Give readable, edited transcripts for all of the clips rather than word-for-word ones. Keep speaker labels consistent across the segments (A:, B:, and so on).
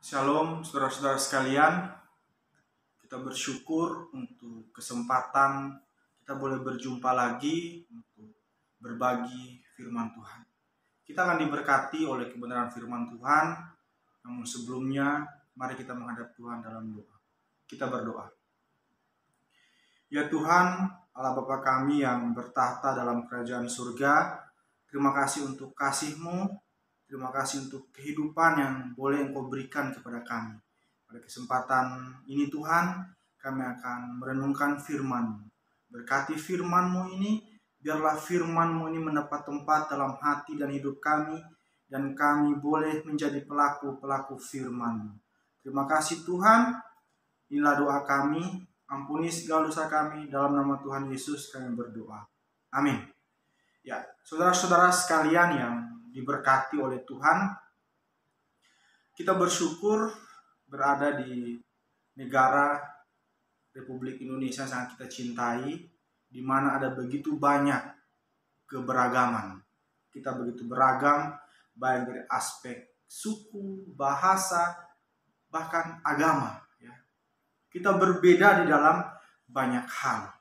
A: Shalom saudara-saudara sekalian, kita bersyukur untuk kesempatan kita boleh berjumpa lagi untuk berbagi firman Tuhan. Kita akan diberkati oleh kebenaran firman Tuhan, namun sebelumnya mari kita menghadap Tuhan dalam doa. Kita berdoa. Ya Tuhan, Allah Bapa kami yang bertahta dalam kerajaan surga, terima kasih untuk kasih-Mu. Terima kasih untuk kehidupan yang boleh Engkau berikan kepada kami. Pada kesempatan ini Tuhan, kami akan merenungkan firman-Mu. Berkati firman-Mu ini, biarlah firman-Mu ini mendapat tempat dalam hati dan hidup kami, dan kami boleh menjadi pelaku-pelaku firman-Mu. Terima kasih Tuhan, inilah doa kami, ampuni segala dosa kami, dalam nama Tuhan Yesus kami berdoa. Amin. Ya, saudara-saudara sekalian yang diberkati oleh Tuhan, kita bersyukur berada di negara Republik Indonesia yang sangat kita cintai, di mana ada begitu banyak keberagaman. Kita begitu beragam, baik dari aspek suku, bahasa, bahkan agama. Ya. Kita berbeda di dalam banyak hal,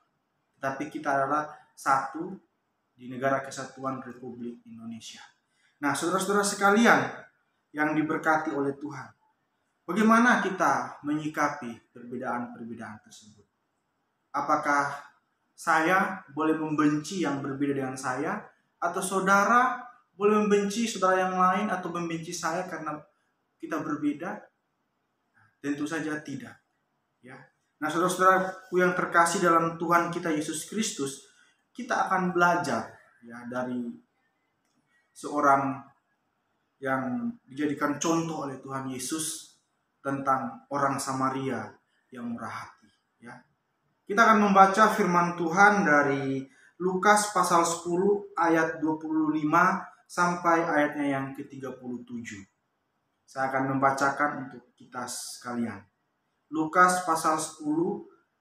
A: tetapi kita adalah satu di negara kesatuan Republik Indonesia. Nah, saudara-saudara sekalian yang diberkati oleh Tuhan, bagaimana kita menyikapi perbedaan-perbedaan tersebut? Apakah saya boleh membenci yang berbeda dengan saya, atau saudara boleh membenci saudara yang lain atau membenci saya karena kita berbeda? Tentu saja tidak. Ya. Nah, saudara-saudaraku yang terkasih dalam Tuhan kita Yesus Kristus, kita akan belajar ya dari seorang yang dijadikan contoh oleh Tuhan Yesus tentang orang Samaria yang murah hati. Ya. Kita akan membaca firman Tuhan dari Lukas pasal 10 ayat 25 sampai ayatnya yang ke-37. Saya akan membacakan untuk kita sekalian. Lukas pasal 10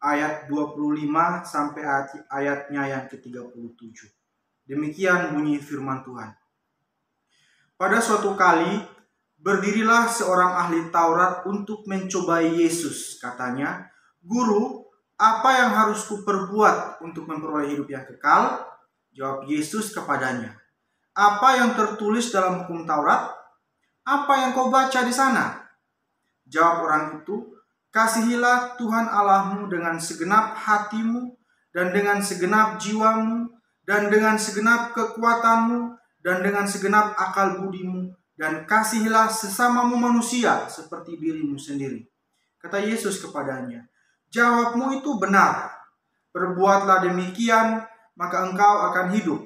A: ayat 25 sampai ayatnya yang ke-37. Demikian bunyi firman Tuhan. Pada suatu kali, berdirilah seorang ahli Taurat untuk mencobai Yesus. Katanya, "Guru, apa yang harus kuperbuat untuk memperoleh hidup yang kekal?" Jawab Yesus kepadanya, "Apa yang tertulis dalam hukum Taurat? Apa yang kau baca di sana?" Jawab orang itu, "Kasihilah Tuhan Allahmu dengan segenap hatimu, dan dengan segenap jiwamu, dan dengan segenap kekuatanmu, dan dengan segenap akal budimu, dan kasihilah sesamamu manusia seperti dirimu sendiri." Kata Yesus kepadanya, "Jawabmu itu benar. Perbuatlah demikian, maka engkau akan hidup."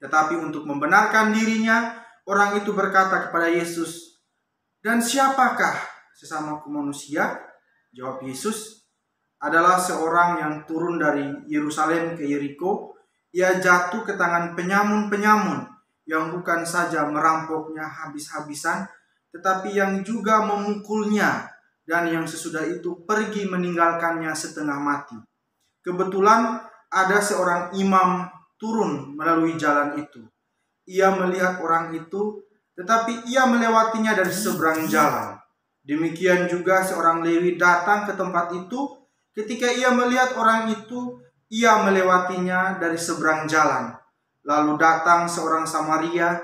A: Tetapi untuk membenarkan dirinya, orang itu berkata kepada Yesus, "Dan siapakah sesamaku manusia?" Jawab Yesus, "Adalah seorang yang turun dari Yerusalem ke Yeriko. Ia jatuh ke tangan penyamun-penyamun yang bukan saja merampoknya habis-habisan, tetapi yang juga memukulnya, dan yang sesudah itu pergi meninggalkannya setengah mati. Kebetulan ada seorang imam turun melalui jalan itu. Ia melihat orang itu, tetapi ia melewatinya dari seberang jalan. Demikian juga seorang Lewi datang ke tempat itu. Ketika ia melihat orang itu, ia melewatinya dari seberang jalan. Lalu datang seorang Samaria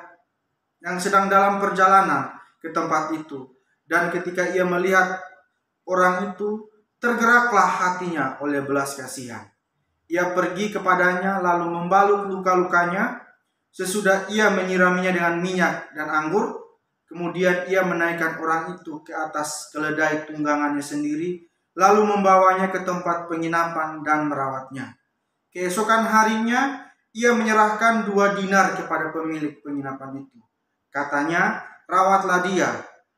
A: yang sedang dalam perjalanan ke tempat itu. Dan ketika ia melihat orang itu, tergeraklah hatinya oleh belas kasihan. Ia pergi kepadanya lalu membalut luka-lukanya. Sesudah ia menyiraminya dengan minyak dan anggur, kemudian ia menaikkan orang itu ke atas keledai tunggangannya sendiri, lalu membawanya ke tempat penginapan dan merawatnya. Keesokan harinya, ia menyerahkan 2 dinar kepada pemilik penginapan itu. Katanya, "Rawatlah dia,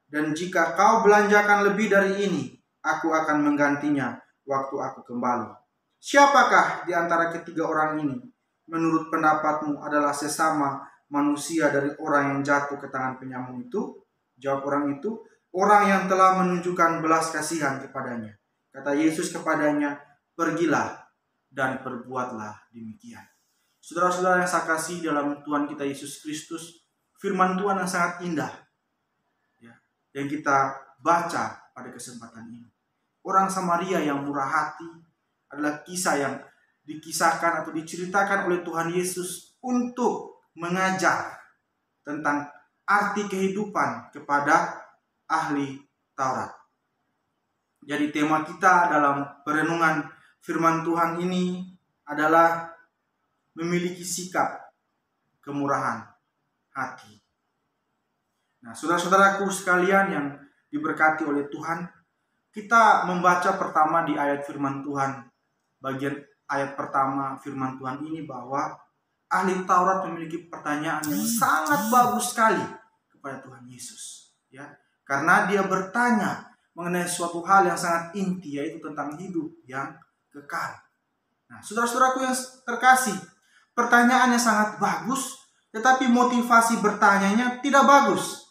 A: dan jika kau belanjakan lebih dari ini, aku akan menggantinya waktu aku kembali." Siapakah di antara ketiga orang ini, menurut pendapatmu, adalah sesama manusia dari orang yang jatuh ke tangan penyamun itu? Jawab orang itu, "Orang yang telah menunjukkan belas kasihan kepadanya." Kata Yesus kepadanya, "Pergilah dan perbuatlah demikian." Saudara-saudara yang saya kasih dalam Tuhan kita Yesus Kristus, firman Tuhan yang sangat indah, ya, yang kita baca pada kesempatan ini. Orang Samaria yang murah hati adalah kisah yang dikisahkan atau diceritakan oleh Tuhan Yesus untuk mengajar tentang arti kehidupan kepada ahli Taurat. Jadi tema kita dalam perenungan firman Tuhan ini adalah memiliki sikap kemurahan hati. Nah, saudara-saudaraku sekalian yang diberkati oleh Tuhan, kita membaca pertama di ayat firman Tuhan, bagian ayat pertama firman Tuhan ini, bahwa ahli Taurat memiliki pertanyaan yang sangat bagus sekali kepada Tuhan Yesus, ya, karena dia bertanya mengenai suatu hal yang sangat inti, yaitu tentang hidup yang kekal. Nah, saudara-saudaraku yang terkasih, pertanyaannya sangat bagus, tetapi motivasi bertanyanya tidak bagus.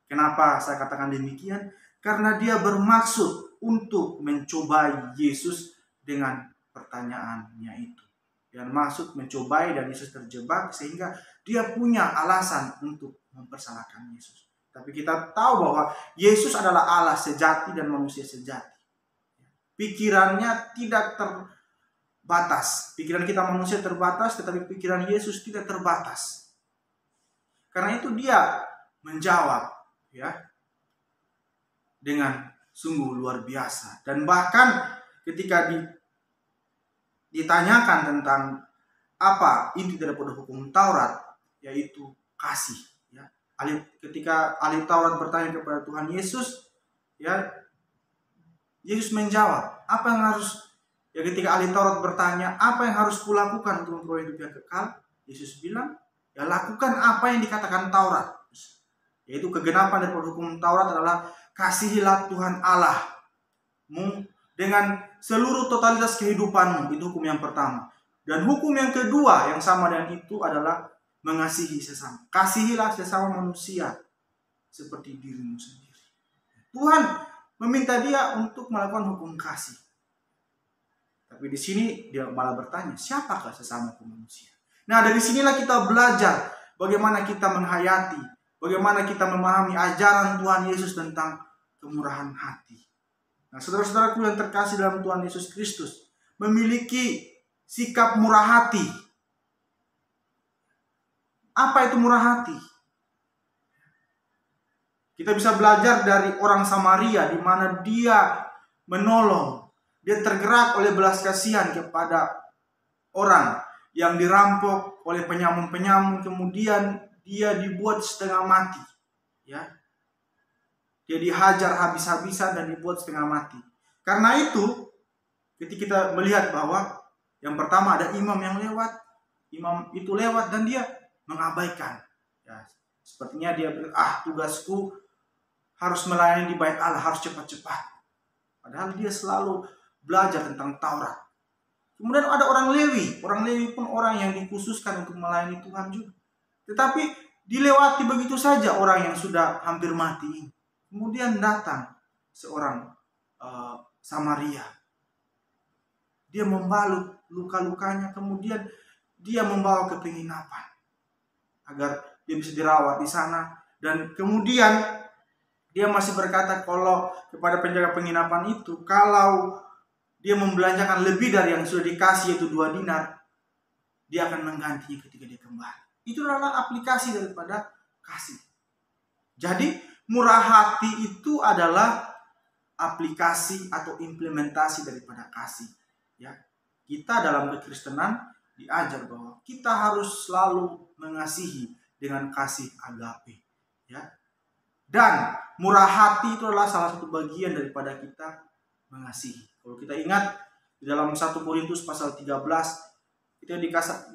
A: Kenapa saya katakan demikian? Karena dia bermaksud untuk mencobai Yesus dengan pertanyaannya itu. Dan maksud mencobai dan Yesus terjebak sehingga dia punya alasan untuk mempersalahkan Yesus. Tapi kita tahu bahwa Yesus adalah Allah sejati dan manusia sejati. Pikirannya tidak terbatas. Pikiran kita manusia terbatas, tetapi pikiran Yesus tidak terbatas. Karena itu dia menjawab, ya, dengan sungguh luar biasa. Dan bahkan ketika ditanyakan tentang apa inti daripada hukum Taurat, yaitu kasih, ya. Ketika ahli Taurat bertanya kepada Tuhan Yesus, ya, Yesus menjawab, apa yang harus, ya, ketika ahli Taurat bertanya, apa yang harus kulakukan untuk memperoleh hidup yang kekal? Yesus bilang, ya, lakukan apa yang dikatakan Taurat. Yaitu kegenapan daripada hukum Taurat adalah kasihilah Tuhan Allahmu dengan seluruh totalitas kehidupanmu. Itu hukum yang pertama. Dan hukum yang kedua yang sama dengan itu adalah mengasihi sesama. Kasihilah sesama manusia seperti dirimu sendiri. Tuhan meminta dia untuk melakukan hukum kasih. Tapi di sini dia malah bertanya, siapakah sesama manusia? Nah, dari sinilah kita belajar bagaimana kita menghayati, bagaimana kita memahami ajaran Tuhan Yesus tentang kemurahan hati. Nah, saudara-saudaraku yang terkasih dalam Tuhan Yesus Kristus, memiliki sikap murah hati. Apa itu murah hati? Kita bisa belajar dari orang Samaria, di mana dia menolong, dia tergerak oleh belas kasihan kepada orang yang dirampok oleh penyamun-penyamun, kemudian dia dibuat setengah mati, ya. Dia dihajar habis-habisan dan dibuat setengah mati. Karena itu, ketika kita melihat bahwa yang pertama ada imam yang lewat, imam itu lewat dan dia mengabaikan. Ya, sepertinya dia bilang, tugasku harus melayani di bait Allah, harus cepat-cepat. Padahal dia selalu belajar tentang Taurat. Kemudian ada orang Lewi. Orang Lewi pun orang yang dikhususkan untuk melayani Tuhan juga. Tetapi dilewati begitu saja orang yang sudah hampir mati. Kemudian datang seorang Samaria. Dia membalut luka-lukanya, kemudian dia membawa ke penginapan agar dia bisa dirawat di sana. Dan kemudian dia masih berkata kalau kepada penjaga penginapan itu, kalau dia membelanjakan lebih dari yang sudah dikasih, yaitu 2 dinar, dia akan menggantinya ketika dia kembali. Itu adalah aplikasi daripada kasih. Jadi murah hati itu adalah aplikasi atau implementasi daripada kasih. Ya, kita dalam kekristenan diajar bahwa kita harus selalu mengasihi dengan kasih agape. Ya, dan murah hati itu adalah salah satu bagian daripada kita mengasihi. Kalau kita ingat di dalam 1 Korintus pasal 13, itu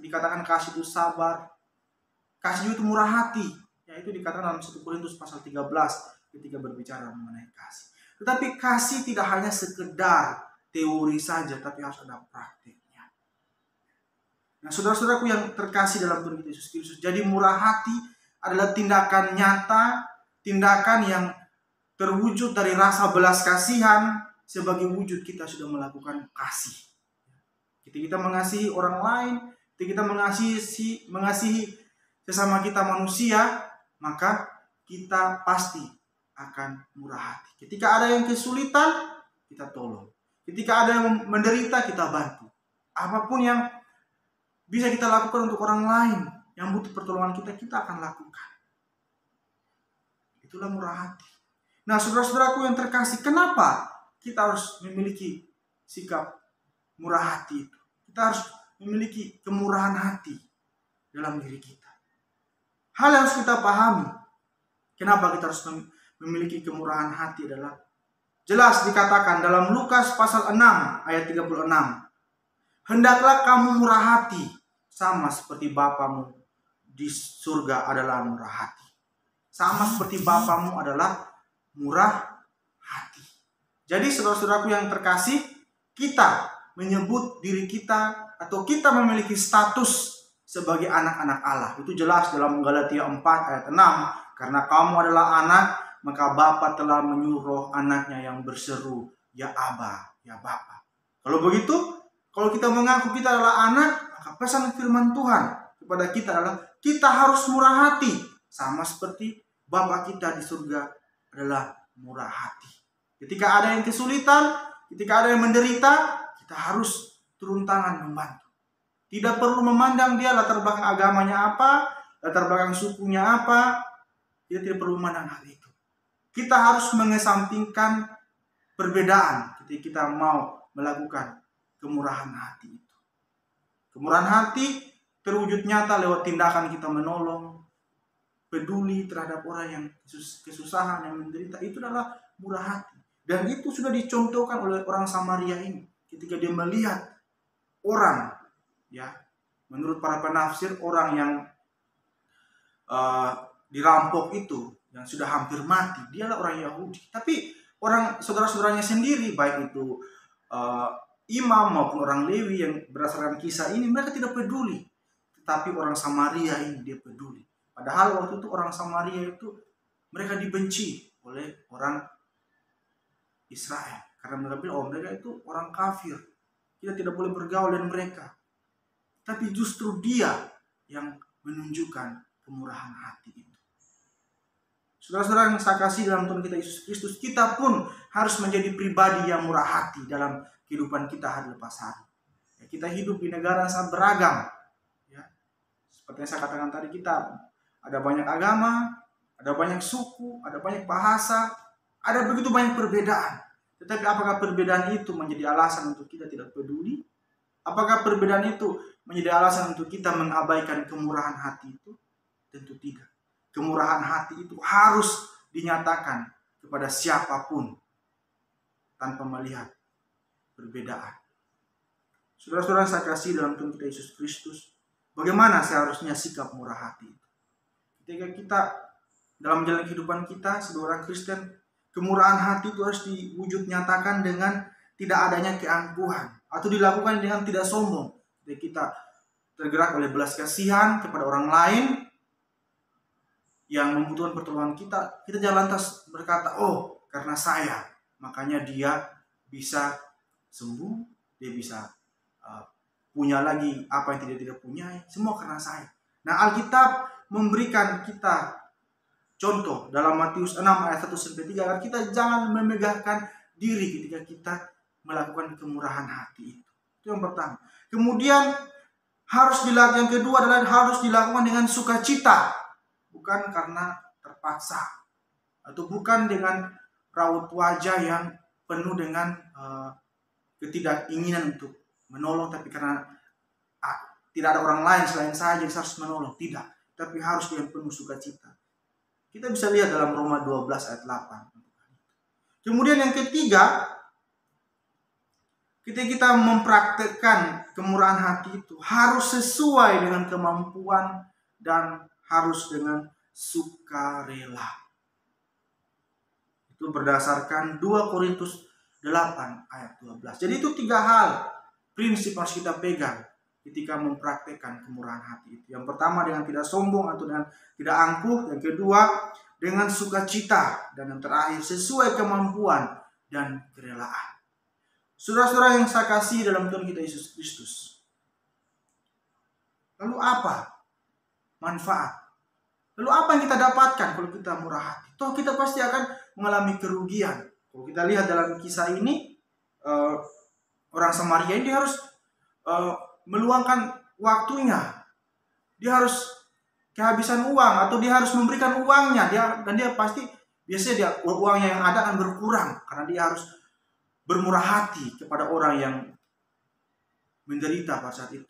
A: dikatakan kasih itu sabar, kasih itu murah hati. Ya, itu dikatakan dalam 1 Korintus pasal 13 ketika berbicara mengenai kasih. Tetapi kasih tidak hanya sekedar teori saja, tapi harus ada praktiknya. Nah, saudara-saudaraku yang terkasih dalam Tuhan Yesus Kristus, jadi murah hati adalah tindakan nyata, tindakan yang terwujud dari rasa belas kasihan sebagai wujud kita sudah melakukan kasih. Ketika kita mengasihi orang lain, ketika kita mengasihi sesama kita manusia, maka kita pasti akan murah hati. Ketika ada yang kesulitan, kita tolong. Ketika ada yang menderita, kita bantu. Apapun yang bisa kita lakukan untuk orang lain yang butuh pertolongan kita, kita akan lakukan. Itulah murah hati. Nah, saudara-saudaraku yang terkasih, kenapa kita harus memiliki sikap murah hati itu? Kita harus memiliki kemurahan hati dalam diri kita. Hal yang harus kita pahami, kenapa kita harus memiliki kemurahan hati adalah jelas dikatakan dalam Lukas pasal 6 ayat 36. Hendaklah kamu murah hati sama seperti Bapamu di surga adalah murah hati. Sama seperti Bapamu adalah murah hati. Jadi saudara-saudaraku yang terkasih, kita menyebut diri kita atau kita memiliki status sebagai anak-anak Allah. Itu jelas dalam Galatia 4 ayat 6. Karena kamu adalah anak, maka Bapa telah menyuruh anaknya yang berseru, ya Aba, ya Bapa. Kalau begitu, kalau kita mengaku kita adalah anak, maka pesan firman Tuhan kepada kita adalah kita harus murah hati. Sama seperti Bapa kita di surga adalah murah hati. Ketika ada yang kesulitan, ketika ada yang menderita, kita harus turun tangan membantu. Tidak perlu memandang dia latar belakang agamanya apa, latar belakang sukunya apa. Kita tidak perlu memandang hal itu. Kita harus mengesampingkan perbedaan ketika kita mau melakukan kemurahan hati itu. Kemurahan hati terwujud nyata lewat tindakan kita menolong, peduli terhadap orang yang kesusahan, yang menderita. Itu adalah murah hati. Dan itu sudah dicontohkan oleh orang Samaria ini. Ketika dia melihat orang, ya, menurut para penafsir, orang yang dirampok itu, yang sudah hampir mati, dialah orang Yahudi. Tapi orang saudara-saudaranya sendiri, baik itu imam maupun orang Lewi yang berdasarkan kisah ini, mereka tidak peduli. Tetapi orang Samaria ini dia peduli. Padahal waktu itu orang Samaria itu mereka dibenci oleh orang Israel. Karena mereka bilang, oh mereka itu orang kafir. Kita tidak boleh bergaul dengan mereka. Tapi justru dia yang menunjukkan kemurahan hati itu. Saudara-saudara yang saya kasih dalam Tuhan kita Yesus Kristus, kita pun harus menjadi pribadi yang murah hati dalam kehidupan kita hari lepas hari. Ya, kita hidup di negara yang sangat beragam. Ya, seperti yang saya katakan tadi, kita ada banyak agama, ada banyak suku, ada banyak bahasa, ada begitu banyak perbedaan. Tetapi apakah perbedaan itu menjadi alasan untuk kita tidak peduli? Apakah perbedaan itu menjadi alasan untuk kita mengabaikan kemurahan hati itu? Tentu tidak. Kemurahan hati itu harus dinyatakan kepada siapapun tanpa melihat perbedaan. Saudara-saudara saya kasih dalam Tuhan kita Yesus Kristus, bagaimana seharusnya sikap murah hati itu? Ketika kita dalam jalan kehidupan kita sebagai orang Kristen, kemurahan hati itu harus diwujud nyatakan dengan tidak adanya keangkuhan atau dilakukan dengan tidak sombong. Ketika kita tergerak oleh belas kasihan kepada orang lain yang membutuhkan pertolongan kita, kita jangan lantas berkata, oh karena saya, makanya dia bisa sembuh, dia bisa punya lagi apa yang tidak punya, semua karena saya. Nah, Alkitab memberikan kita contoh dalam Matius 6 ayat 1-3 agar kita jangan memegahkan diri ketika kita melakukan kemurahan hati itu. Itu yang pertama. Kemudian harus dilakukan, yang kedua adalah harus dilakukan dengan sukacita, bukan karena terpaksa atau bukan dengan raut wajah yang penuh dengan ketidakinginan untuk menolong, tapi karena tidak ada orang lain selain saya jadi saya harus menolong. Tidak, tapi harus dengan penuh sukacita. Kita bisa lihat dalam Roma 12 ayat 8. Kemudian yang ketiga, ketika kita mempraktekkan kemurahan hati itu harus sesuai dengan kemampuan dan harus dengan sukarela. Itu berdasarkan 2 Korintus 8 ayat 12. Jadi itu 3 hal prinsip harus kita pegang ketika mempraktekkan kemurahan hati itu. Yang pertama dengan tidak sombong atau dengan tidak angkuh. Yang kedua dengan sukacita. Dan yang terakhir sesuai kemampuan dan kerelaan. Saudara-saudara yang saya kasih dalam Tuhan kita Yesus Kristus. Lalu apa manfaat Lalu apa yang kita dapatkan kalau kita murah hati? Toh kita pasti akan mengalami kerugian. Kalau kita lihat dalam kisah ini, orang Samaria ini dia harus meluangkan waktunya. Dia harus kehabisan uang atau dia harus memberikan uangnya. Dan dia pasti biasanya uangnya yang ada akan berkurang karena dia harus bermurah hati kepada orang yang menderita pada saat itu,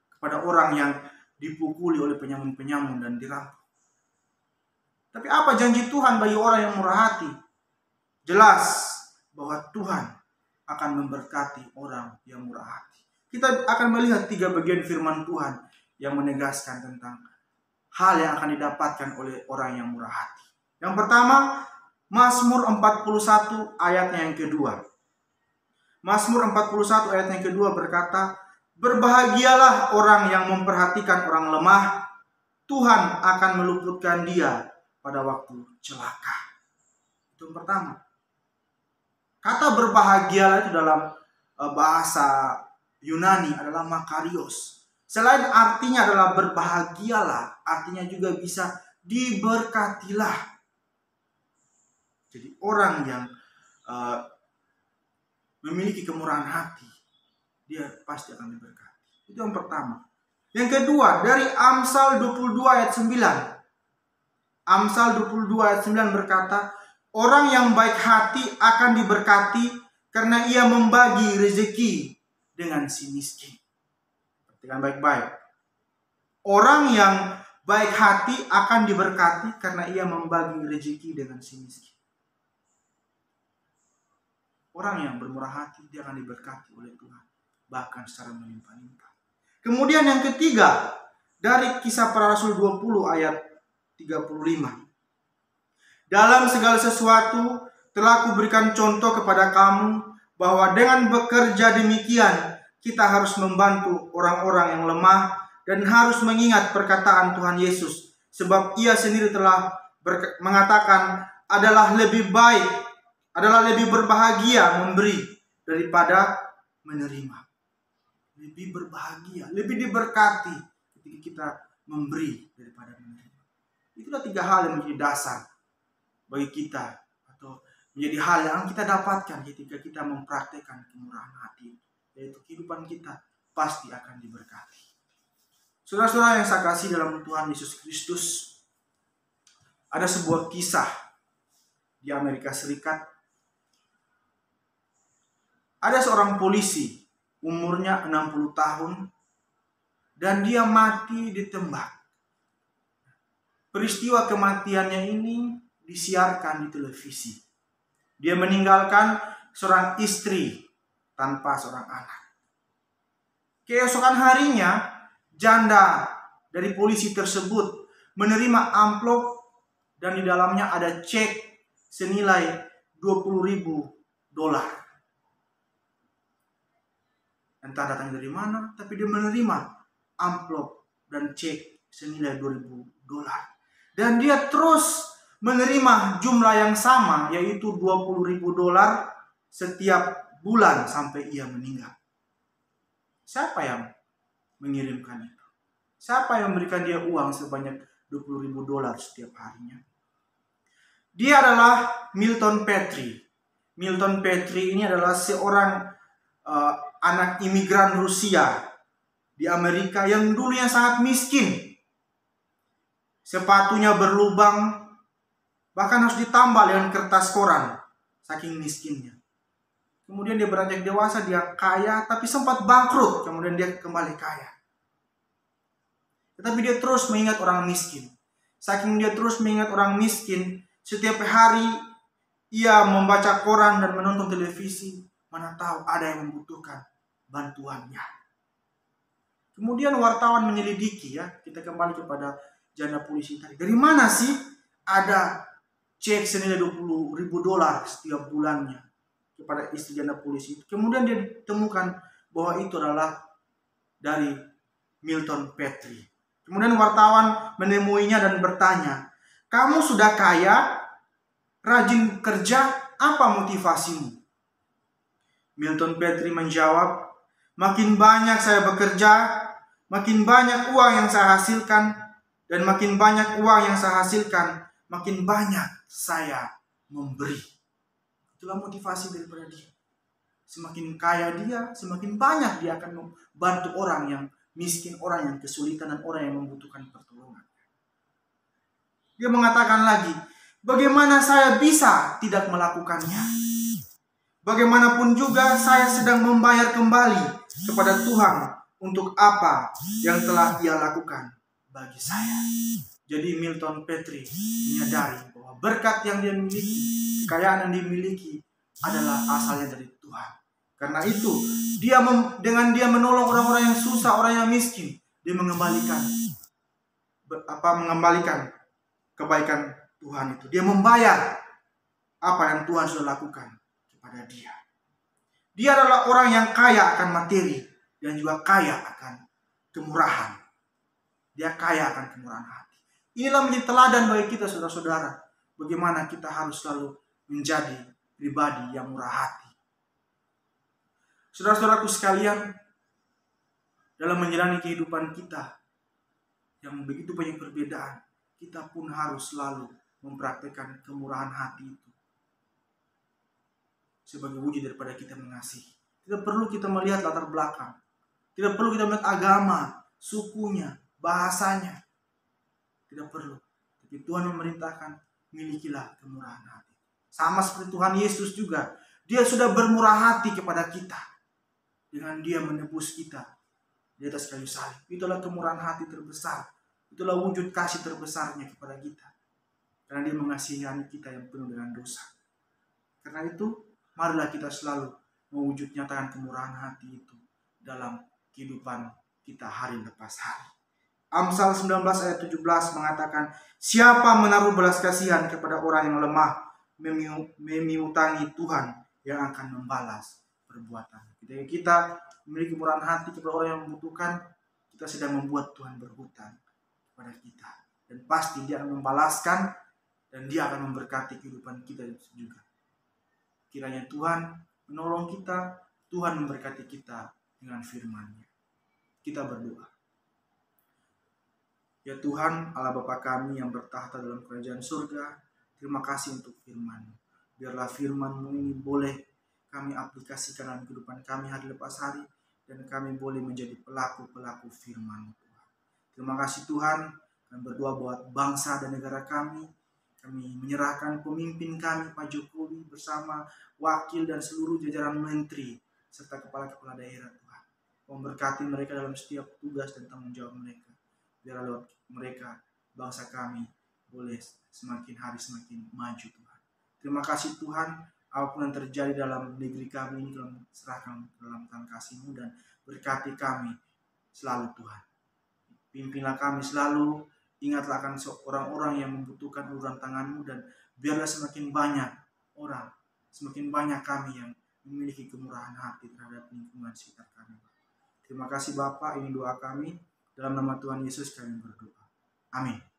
A: kepada orang yang dipukuli oleh penyamun-penyamun dan dirampok. Tapi apa janji Tuhan bagi orang yang murah hati? Jelas bahwa Tuhan akan memberkati orang yang murah hati. Kita akan melihat 3 bagian firman Tuhan yang menegaskan tentang hal yang akan didapatkan oleh orang yang murah hati. Yang pertama, Mazmur 41 ayatnya yang kedua. Mazmur 41 ayat yang kedua berkata, "Berbahagialah orang yang memperhatikan orang lemah, Tuhan akan meluputkan dia pada waktu celaka." Itu yang pertama. Kata berbahagialah itu dalam bahasa Yunani adalah makarios. Selain artinya adalah berbahagialah, artinya juga bisa diberkatilah. Jadi orang yang memiliki kemurahan hati, dia pasti akan diberkati. Itu yang pertama. Yang kedua, dari Amsal 22 ayat 9. Amsal 22 ayat 9 berkata, "Orang yang baik hati akan diberkati karena ia membagi rezeki dengan si miskin." Perhatikan baik-baik. Orang yang baik hati akan diberkati karena ia membagi rezeki dengan si miskin. Orang yang bermurah hati, dia akan diberkati oleh Tuhan, bahkan secara melimpah-limpah. Kemudian yang ketiga, dari Kisah Para Rasul 20 ayat 35. "Dalam segala sesuatu telah kuberikan contoh kepada kamu, bahwa dengan bekerja demikian, kita harus membantu orang-orang yang lemah dan harus mengingat perkataan Tuhan Yesus. Sebab ia sendiri telah mengatakan, adalah lebih berbahagia memberi daripada menerima." Lebih berbahagia, lebih diberkati ketika kita memberi daripada menerima. Itulah 3 hal yang menjadi dasar bagi kita, atau menjadi hal yang kita dapatkan ketika kita mempraktekkan kemurahan hati, yaitu kehidupan kita pasti akan diberkati. Saudara-saudara yang saya kasih dalam Tuhan Yesus Kristus, ada sebuah kisah di Amerika Serikat. Ada seorang polisi, umurnya 60 tahun, dan dia mati ditembak. Peristiwa kematiannya ini disiarkan di televisi. Dia meninggalkan seorang istri tanpa seorang anak. Keesokan harinya, janda dari polisi tersebut menerima amplop dan di dalamnya ada cek senilai $20.000. Entah datangnya dari mana, tapi dia menerima amplop dan cek senilai $2.000. Dan dia terus menerima jumlah yang sama, yaitu $20.000 setiap bulan sampai ia meninggal. Siapa yang mengirimkan itu? Siapa yang memberikan dia uang sebanyak $20.000 setiap harinya? Dia adalah Milton Petrie. Milton Petrie ini adalah seorang anak imigran Rusia di Amerika yang dulunya sangat miskin. Sepatunya berlubang, bahkan harus ditambal dengan kertas koran, saking miskinnya. Kemudian dia beranjak dewasa, dia kaya, tapi sempat bangkrut, kemudian dia kembali kaya. Tetapi dia terus mengingat orang miskin. Saking dia terus mengingat orang miskin, setiap hari ia membaca koran dan menonton televisi, mana tahu ada yang membutuhkan bantuannya. Kemudian wartawan menyelidiki, ya, kita kembali kepada janda polisi tadi. Dari mana sih ada cek senilai $20.000 setiap bulannya kepada istri janda polisi itu? Kemudian dia temukan bahwa itu adalah dari Milton Petrie. Kemudian wartawan menemuinya dan bertanya, "Kamu sudah kaya, rajin kerja, apa motivasimu?" Milton Petrie menjawab, "Makin banyak saya bekerja, makin banyak uang yang saya hasilkan, Dan makin banyak uang yang saya hasilkan, makin banyak saya memberi. Itulah motivasi daripada dia. Semakin kaya dia, semakin banyak dia akan membantu orang yang miskin, orang yang kesulitan, dan orang yang membutuhkan pertolongan. Dia mengatakan lagi, bagaimana saya bisa tidak melakukannya? Bagaimanapun juga saya sedang membayar kembali kepada Tuhan untuk apa yang telah Dia lakukan bagi saya. Jadi Milton Petri menyadari bahwa berkat yang dia miliki, kekayaan yang dimiliki adalah asalnya dari Tuhan. Karena itu, dengan dia menolong orang-orang yang susah, orang yang miskin, dia mengembalikan kebaikan Tuhan itu. Dia membayar apa yang Tuhan sudah lakukan kepada dia. Dia adalah orang yang kaya akan materi dan juga kaya akan kemurahan. Dia kaya akan kemurahan hati. Inilah menjadi teladan bagi kita, saudara-saudara, bagaimana kita harus selalu menjadi pribadi yang murah hati. Saudara-saudaraku sekalian, dalam menjalani kehidupan kita yang begitu banyak perbedaan, kita pun harus selalu mempraktikkan kemurahan hati itu sebagai wujud daripada kita mengasihi. Tidak perlu kita melihat latar belakang, tidak perlu kita melihat agama, sukunya, bahasanya, tidak perlu. Tapi Tuhan memerintahkan, milikilah kemurahan hati. Sama seperti Tuhan Yesus juga, Dia sudah bermurah hati kepada kita dengan Dia menebus kita di atas kayu salib. Itulah kemurahan hati terbesar. Itulah wujud kasih terbesarnya kepada kita. Karena Dia mengasihi kita yang penuh dengan dosa. Karena itu, marilah kita selalu mewujud nyatakan kemurahan hati itu dalam kehidupan kita hari lepas hari. Amsal 19 ayat 17 mengatakan, siapa menaruh belas kasihan kepada orang yang lemah, memiutangi Tuhan yang akan membalas perbuatan. Ketika kita memiliki kemurahan hati kepada orang yang membutuhkan, kita sedang membuat Tuhan berhutang kepada kita. Dan pasti Dia akan membalaskan dan Dia akan memberkati kehidupan kita juga. Kiranya Tuhan menolong kita, Tuhan memberkati kita dengan firman-Nya. Kita berdoa. Ya Tuhan, Allah Bapa kami yang bertahta dalam kerajaan surga, terima kasih untuk firman-Mu. Biarlah firman-Mu ini boleh kami aplikasikan dalam kehidupan kami hari lepas hari, dan kami boleh menjadi pelaku-pelaku firman-Mu Tuhan. Terima kasih Tuhan, kami berdoa buat bangsa dan negara kami. Kami menyerahkan pemimpin kami, Pak Jokowi, bersama wakil dan seluruh jajaran menteri, serta kepala-kepala daerah Tuhan. Memberkati mereka dalam setiap tugas dan tanggung jawab mereka. Biar lewat mereka, bangsa kami boleh semakin hari semakin maju Tuhan. Terima kasih Tuhan, apapun yang terjadi dalam negeri kami ini, kami serahkan dalam tangan kasih-Mu dan berkati kami selalu Tuhan. Pimpinlah kami selalu, ingatlah akan orang-orang yang membutuhkan uluran tangan-Mu, dan biarlah semakin banyak orang, semakin banyak kami yang memiliki kemurahan hati terhadap lingkungan sekitar kami. Terima kasih Bapa, ini doa kami. Dalam nama Tuhan Yesus kami berdoa. Amin.